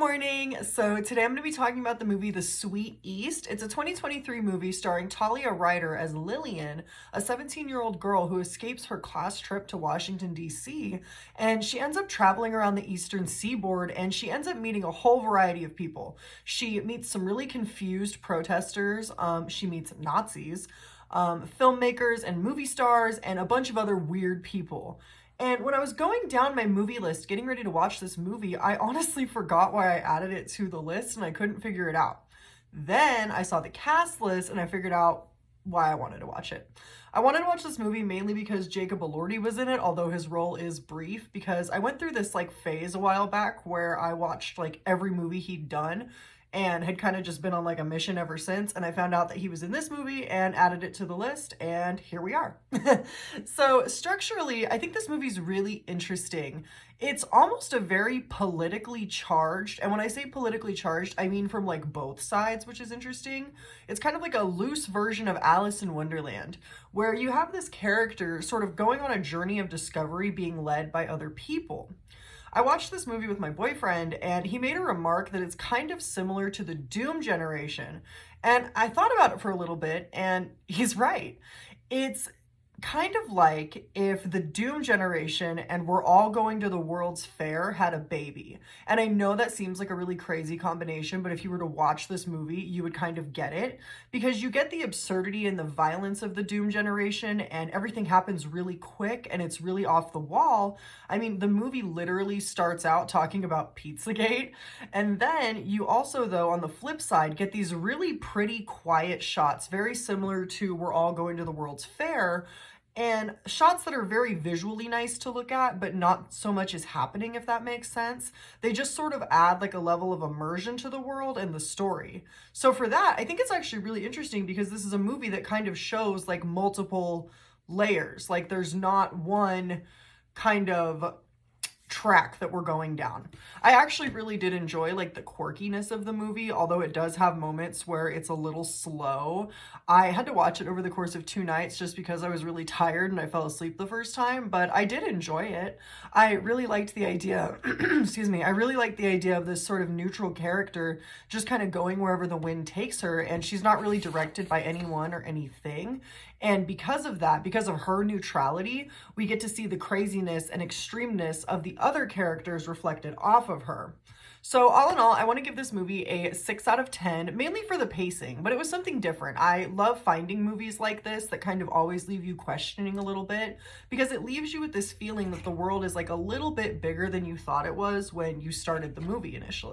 morning. So today I'm going to be talking about the movie The Sweet East. It's a 2023 movie starring Talia Ryder as Lillian, a 17-year-old girl who escapes her class trip to Washington, D.C., and she ends up traveling around the eastern seaboard, and she ends up meeting a whole variety of people. She meets some really confused protesters. She meets Nazis, filmmakers and movie stars, and a bunch of other weird people. And when I was going down my movie list, getting ready to watch this movie, I honestly forgot why I added it to the list and I couldn't figure it out. Then I saw the cast list and I figured out why I wanted to watch it. I wanted to watch this movie mainly because Jacob Elordi was in it, although his role is brief, because I went through this phase a while back where I watched every movie he'd done and had kind of just been on a mission ever since, and I found out that he was in this movie and added it to the list, and here we are. So structurally, I think this movie's really interesting. It's almost a very politically charged, and when I say politically charged, I mean from both sides, which is interesting. It's kind of like a loose version of Alice in Wonderland, where you have this character sort of going on a journey of discovery being led by other people. I watched this movie with my boyfriend, and he made a remark that it's kind of similar to the Doom generation. And I thought about it for a little bit, and he's right. It's kind of like if the Doom generation and We're All Going to the World's Fair had a baby. And I know that seems like a really crazy combination, but if you were to watch this movie, you would kind of get it, because you get the absurdity and the violence of the Doom generation, and everything happens really quick and it's really off the wall. I mean, the movie literally starts out talking about Pizzagate, and then you also, though, on the flip side, get these really pretty quiet shots, very similar to We're All Going to the World's Fair, and shots that are very visually nice to look at, but not so much is happening, if that makes sense. They just sort of add a level of immersion to the world and the story. So for that, I think it's actually really interesting, because this is a movie that kind of shows multiple layers. There's not one kind of track that we're going down. I actually really did enjoy the quirkiness of the movie, although it does have moments where it's a little slow. I had to watch it over the course of 2 nights just because I was really tired and I fell asleep the first time, but I did enjoy it. I really liked the idea, excuse me, I really liked the idea of this sort of neutral character just kind of going wherever the wind takes her, and she's not really directed by anyone or anything. And because of that, because of her neutrality, we get to see the craziness and extremeness of the other characters reflected off of her. So all in all, I want to give this movie a 6 out of 10, mainly for the pacing, but it was something different. I love finding movies like this that kind of always leave you questioning a little bit, because it leaves you with this feeling that the world is a little bit bigger than you thought it was when you started the movie initially.